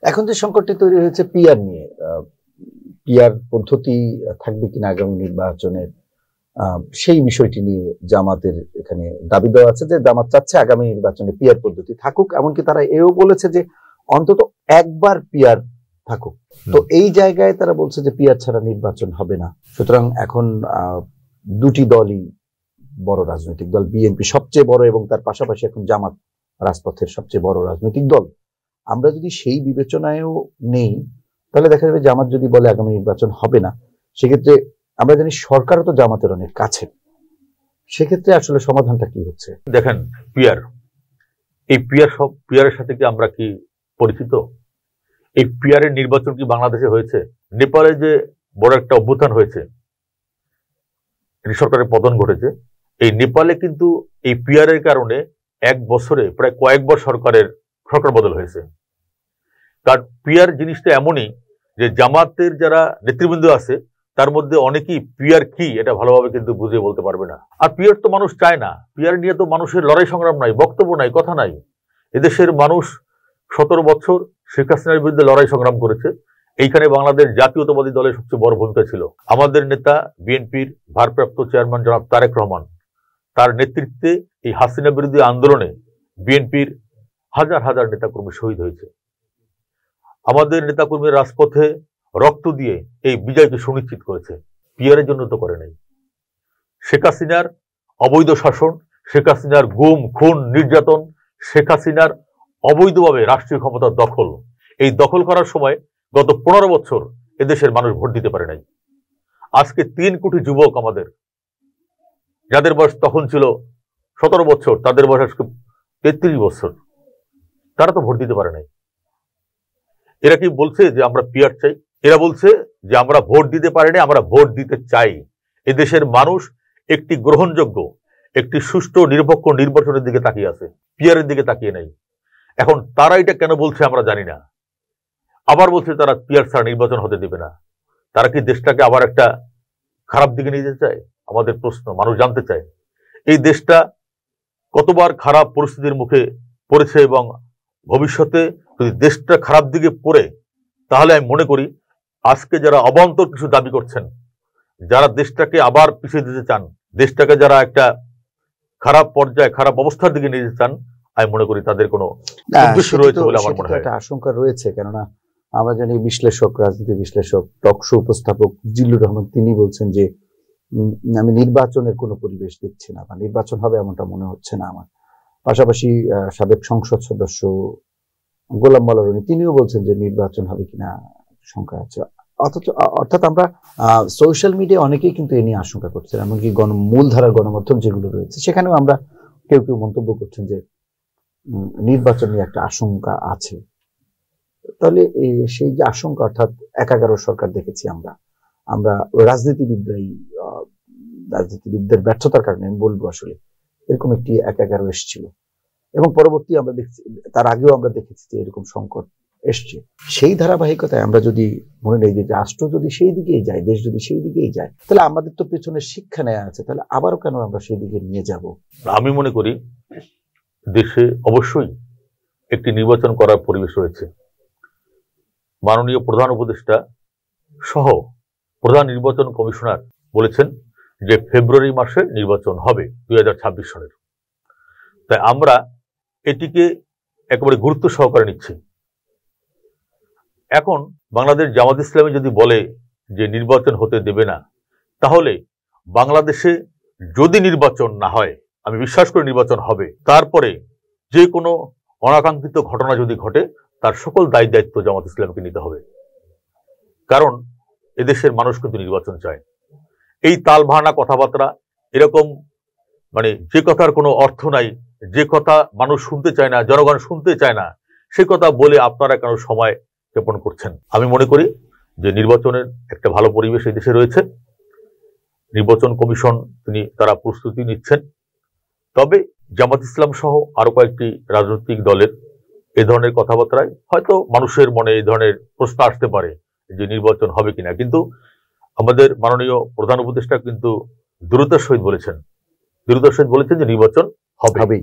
এখন যে সংকটটি তৈরি হয়েছে পিআর নিয়ে, পিআর পদ্ধতি থাকবে কিনা আগামী নির্বাচনের, সেই বিষয়টি নিয়ে জামাতের এখানে দাবি দেওয়া আছে যে জামাত চাচ্ছে আগামী নির্বাচনে পিআর পদ্ধতি থাকুক, এমনকি তারা এও বলেছে যে অন্তত একবার পিআর থাকুক। তো এই জায়গায় তারা বলছে যে পিআর ছাড়া নির্বাচন হবে না। সুতরাং এখন দুটি দলই বড় রাজনৈতিক দল, বিএনপি সবচেয়ে বড় এবং তার পাশাপাশি এখন জামাত রাজপথের সবচেয়ে বড় রাজনৈতিক দল। আমরা যদি সেই বিবেচনায়ও নেই তাহলে দেখা যাবে জামাত যদি বলে আগামী নির্বাচন হবে না, সেক্ষেত্রে আমরা জানি সরকারও তো জামাতের অনেক কাছে, সেক্ষেত্রে আসলে সমাধানটা কি হচ্ছে? দেখেন, পিআর, এই পিআরের সাথে কি আমরা কি পরিচিত? এই পিআরের নির্বাচন কি বাংলাদেশে হয়েছে? নেপালে যে বড় একটা অভ্যুত্থান হয়েছে, সরকারের পতন ঘটেছে, এই নেপালে কিন্তু এই পিআরের কারণে এক বছরে প্রায় কয়েকবার সরকার বদল হয়েছে। কারণ পিআর জিনিসটা এমনই যে জামাতের যারা নেতৃবৃন্দ আছে তার মধ্যে অনেকেই পিআর কি এটা ভালোভাবে কিন্তু বুঝে বলতে পারবে না। আর পিআর তো মানুষ চায় না, পিআর নিয়ে তো মানুষের লড়াই সংগ্রাম নাই, বক্তব্য নাই, কথা নাই। এদেশের মানুষ 17 বছর শেখ হাসিনার বিরুদ্ধে লড়াই সংগ্রাম করেছে। এইখানে বাংলাদেশ জাতীয়তাবাদী দলের সবচেয়ে বড় ভূমিকা ছিল। আমাদের নেতা বিএনপির ভারপ্রাপ্ত চেয়ারম্যান জনাব তারেক রহমান, তার নেতৃত্বে এই হাসিনা বিরোধী আন্দোলনে বিএনপির হাজার হাজার নেতাকর্মী শহীদ হয়েছে। আমাদের নেতাকর্মীর রাজপথে রক্ত দিয়ে এই বিজয়কে সুনিশ্চিত করেছে, পিআরের জন্য তো করে নাই। শেখ হাসিনার অবৈধ শাসন, শেখ হাসিনার গুম খুন নির্যাতন, শেখ হাসিনার অবৈধভাবে রাষ্ট্রীয় ক্ষমতার দখল, এই দখল করার সময় গত 15 বছর এদেশের মানুষ ভোট দিতে পারে নাই। আজকে 3 কোটি যুবক আমাদের, যাদের বয়স তখন ছিল 17 বছর, তাদের বয়স আজকে 33 বছর, তারা তো ভোট দিতে পারে নাই। এরা কি বলছে যে আমরা পিআর চাই? এরা বলছে যে আমরা ভোট দিতে পারিনি, আমরা ভোট দিতে চাই। এদেশের মানুষ একটি গ্রহণযোগ্য, একটি সুষ্ঠু নিরপেক্ষ নির্বাচনের দিকে তাকিয়ে আছে, পিআরের দিকে তাকিয়ে নাই। এখন তারা এটা কেন বলছে আমরা জানি না। আবার বলছে তারা পিআর ছাড়া নির্বাচন হতে দেবে না। তারা কি দেশটাকে আবার একটা খারাপ দিকে নিয়ে যেতে চায়? আমাদের প্রশ্ন, মানুষ জানতে চায় এই দেশটা কতবার খারাপ পরিস্থিতির মুখে পড়েছে, এবং ভবিষ্যতে যদি দেশটা খারাপ দিকে পড়ে তাহলে আমি মনে করি আজকে যারা অবান্তর কিছু দাবি করছেন, যারা দেশটাকে আবার পিছিয়ে দিতে চান, দেশটাকে যারা একটা খারাপ পর্যায়ে খারাপ অবস্থার দিকে নিয়ে যেতে চান, আমি মনে করি তাদের কোনো উদ্দেশ্য রয়েছে বলে আমার মনে হয়। একটা আশঙ্কা রয়েছে, কেননা আমরা জানি বিশ্লেষক, রাজনীতি বিশ্লেষক, টকশো উপস্থাপক জিল্লুর রহমান, তিনি বলছেন যে আমি নির্বাচনের কোনো পরিবেশ দেখছি না, বা নির্বাচন হবে এমনটা মনে হচ্ছে না আমার। পাশাপাশি সাবেক সংসদ সদস্য গোলাম মাওলা রনি, তিনিও বলছেন যে নির্বাচন হবে কিনা শঙ্কা আছে। অর্থাৎ আমরা সোশ্যাল মিডিয়া অনেকেই কিন্তু এ নিয়ে আশঙ্কা করছেন, এমনকি মূলধারার গণমাধ্যম যেগুলো রয়েছে সেখানেও আমরা কেউ কেউ মন্তব্য করছেন যে নির্বাচন নিয়ে একটা আশঙ্কা আছে। তাহলে সেই যে আশঙ্কা, অর্থাৎ 11 সরকার দেখেছি আমরা রাজনীতিবিদদের ব্যর্থতার কারণে আমি বলবো আসলে এরকম একটি 11 এসেছিল, এবং পরবর্তী আমরা দেখছি, তার আগেও আমরা দেখেছি যে এরকম সংকট এসছে। সেই ধারাবাহিকতায় আমরা যদি মনে নেই যে রাষ্ট্র যদি সেই দিকেই যায়, দেশ যদি সেই দিকেই যায়, তাহলে আমাদের তো পেছনে শিক্ষা নেওয়া আছে, তাহলে আবারও কেন আমরা সেই দিকে নিয়ে যাব? আমি মনে করি দেশে অবশ্যই একটি নির্বাচন করার পরিবেশ রয়েছে। মাননীয় প্রধান উপদেষ্টা সহ প্রধান নির্বাচন কমিশনার বলেছেন যে ফেব্রুয়ারি মাসে নির্বাচন হবে 2026 সালের। তাই আমরা এটিকে একেবারে গুরুত্ব সহকারে নিচ্ছি। এখন বাংলাদেশ জামাত ইসলামী যদি বলে যে নির্বাচন হতে দেবে না, তাহলে বাংলাদেশে যদি নির্বাচন না হয়, আমি বিশ্বাস করি নির্বাচন হবে, তারপরে যে কোনো অনাকাঙ্ক্ষিত ঘটনা যদি ঘটে তার সকল দায় দায়িত্ব জামাত ইসলামকে নিতে হবে। কারণ এদেশের মানুষ কিন্তু নির্বাচন চায়। এই তালভানা কথাবার্তা, এরকম মানে যে কথার কোনো অর্থ নাই, যে কথা মানুষ শুনতে চায় না, জনগণ শুনতে চায় না, সে কথা বলে আপনারা কেন সময় যাপন করছেন? আমি মনে করি যে নির্বাচনের একটা ভালো পরিবেশ এই দেশে রয়েছে। নির্বাচন কমিশন তারা প্রস্তুতি নিচ্ছেন। তবে জামাত ইসলাম সহ আরো কয়েকটি রাজনৈতিক দলের এই ধরনের কথাবার্তায় হয়তো মানুষের মনে এই ধরনের প্রশ্ন আসতে পারে যে নির্বাচন হবে কিনা, কিন্তু আমাদের মাননীয় প্রধান উপদেষ্টা কিন্তু দৃঢ়তার সহিত বলেছেন যে নির্বাচন হবে।